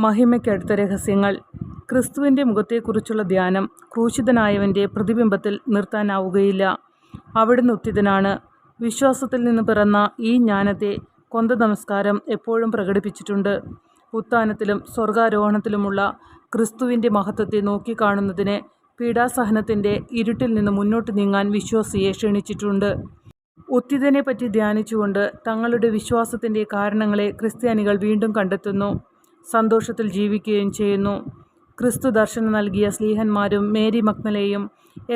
മഹിമയ്ക്കടുത്ത രഹസ്യങ്ങൾ. ക്രിസ്തുവിൻ്റെ മുഖത്തെക്കുറിച്ചുള്ള ധ്യാനം ക്രൂശിതനായവൻ്റെ പ്രതിബിംബത്തിൽ നിർത്താനാവുകയില്ല. അവിടുന്ന് ഉത്ഥിതനാണ്. വിശ്വാസത്തിൽ നിന്ന് പിറന്ന ഈ ജ്ഞാനത്തെ കൊന്ത നമസ്കാരം എപ്പോഴും പ്രകടിപ്പിച്ചിട്ടുണ്ട്. ഉത്ഥാനത്തിലും സ്വർഗാരോഹണത്തിലുമുള്ള ക്രിസ്തുവിൻ്റെ മഹത്വത്തെ നോക്കിക്കാണുന്നതിന് പീഡാസഹനത്തിൻ്റെ ഇരുട്ടിൽ നിന്ന് മുന്നോട്ട് നീങ്ങാൻ വിശ്വാസിയെ ക്ഷണിച്ചിട്ടുണ്ട്. ഉത്ഥിതനെപ്പറ്റി ധ്യാനിച്ചുകൊണ്ട് തങ്ങളുടെ വിശ്വാസത്തിൻ്റെ കാരണങ്ങളെ ക്രിസ്ത്യാനികൾ വീണ്ടും കണ്ടെത്തുന്നു, സന്തോഷത്തിൽ ജീവിക്കുകയും ചെയ്യുന്നു. ക്രിസ്തു ദർശനം നൽകിയ സ്ലീഹന്മാരും മേരി മഗ്ദലേയും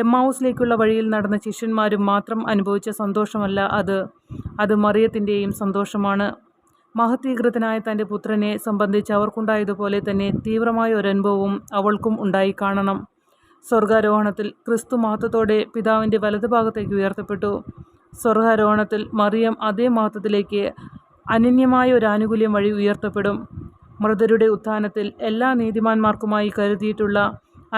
എമ്മാവൂസിലേക്കുള്ള വഴിയിൽ നടന്ന ശിഷ്യന്മാരും മാത്രം അനുഭവിച്ച സന്തോഷമല്ല അത് മറിയത്തിൻ്റെയും സന്തോഷമാണ്. മഹത്വീകൃതനായ തൻ്റെ പുത്രനെ സംബന്ധിച്ച് അവർക്കുണ്ടായതുപോലെ തന്നെ തീവ്രമായ ഒരനുഭവവും അവൾക്കും ഉണ്ടായി കാണണം. സ്വർഗാരോഹണത്തിൽ ക്രിസ്തു മഹത്വത്തോടെ പിതാവിൻ്റെ വലതുഭാഗത്തേക്ക് ഉയർത്തപ്പെട്ടു. സ്വർഗാരോഹണത്തിൽ മറിയം അതേ മഹത്വത്തിലേക്ക് അനന്യമായ ഒരു ആനുകൂല്യം വഴി ഉയർത്തപ്പെടും. മൃതരുടെ ഉത്ഥാനത്തിൽ എല്ലാ നീതിമാന്മാർക്കുമായി കരുതിയിട്ടുള്ള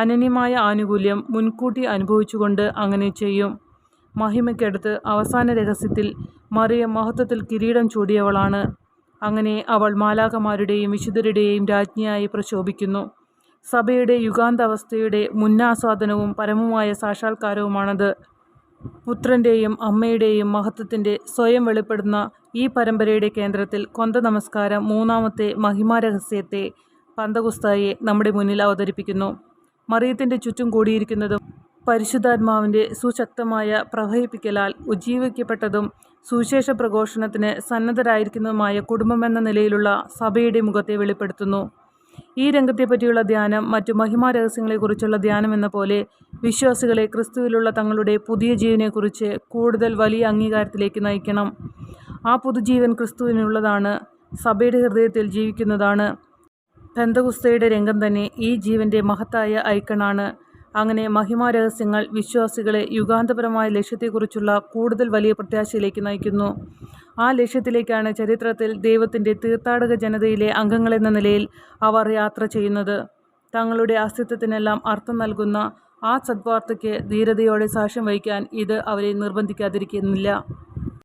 അനന്യമായ ആനുകൂല്യം മുൻകൂട്ടി അനുഭവിച്ചുകൊണ്ട് അങ്ങനെ ചെയ്യും. മഹിമയ്ക്കടുത്ത് അവസാന രഹസ്യത്തിൽ മറിയം മഹത്വത്തിൽ കിരീടം ചൂടിയവളാണ്. അങ്ങനെ അവൾ മാലാഖമാരുടെയും വിശുദ്ധരുടെയും രാജ്ഞിയായി പ്രശോഭിക്കുന്നു. സഭയുടെ യുഗാന്താവസ്ഥയുടെ മുന്നാസ്വാദനവും പരമമായ സാക്ഷാത്കാരവുമാണത്. പുത്രൻ്റെയും അമ്മയുടെയും മഹത്വത്തിൻ്റെ സ്വയം വെളിപ്പെടുന്ന ഈ പരമ്പരയുടെ കേന്ദ്രത്തിൽ കൊന്ത നമസ്കാരം മൂന്നാമത്തെ മഹിമാരഹസ്യത്തെ പന്തകുസ്തായെ നമ്മുടെ മുന്നിൽ അവതരിപ്പിക്കുന്നു. മറിയത്തിൻ്റെ ചുറ്റും കൂടിയിരിക്കുന്നതും പരിശുദ്ധാത്മാവിൻ്റെ സുശക്തമായ പ്രവഹിപ്പിക്കലാൽ ഉജ്ജീവിക്കപ്പെട്ടതും സുവിശേഷ പ്രഘോഷണത്തിന് സന്നദ്ധരായിരിക്കുന്നതുമായ കുടുംബമെന്ന നിലയിലുള്ള സഭയുടെ മുഖത്തെ വെളിപ്പെടുത്തുന്നു. ഈ രംഗത്തെപ്പറ്റിയുള്ള ധ്യാനം മറ്റു മഹിമാരഹസ്യങ്ങളെക്കുറിച്ചുള്ള ധ്യാനം എന്ന പോലെ വിശ്വാസികളെ ക്രിസ്തുവിലുള്ള തങ്ങളുടെ പുതിയ ജീവനെക്കുറിച്ച് കൂടുതൽ വലിയ അംഗീകാരത്തിലേക്ക് നയിക്കണം. ആ പുതുജീവൻ ക്രിസ്തുവിനുള്ളതാണ്, സഭയുടെ ഹൃദയത്തിൽ ജീവിക്കുന്നതാണ്. പെന്തകുസ്തയുടെ രംഗം തന്നെ ഈ ജീവൻ്റെ മഹത്തായ ഐക്കണാണ്. അങ്ങനെ മഹിമാരഹസ്യങ്ങൾ വിശ്വാസികളെ യുഗാന്തപരമായ ലക്ഷ്യത്തെക്കുറിച്ചുള്ള കൂടുതൽ വലിയ പ്രത്യാശയിലേക്ക് നയിക്കുന്നു. ആ ലക്ഷ്യത്തിലേക്കാണ് ചരിത്രത്തിൽ ദൈവത്തിൻ്റെ തീർത്ഥാടക ജനതയിലെ അംഗങ്ങളെന്ന നിലയിൽ അവർ യാത്ര ചെയ്യുന്നത്. തങ്ങളുടെ അസ്തിത്വത്തിനെല്ലാം അർത്ഥം നൽകുന്ന ആ സദ്വാർത്തയ്ക്ക് ധീരതയോടെ സാക്ഷ്യം വഹിക്കാൻ ഇത് അവരെ നിർബന്ധിക്കാതിരിക്കുന്നില്ല.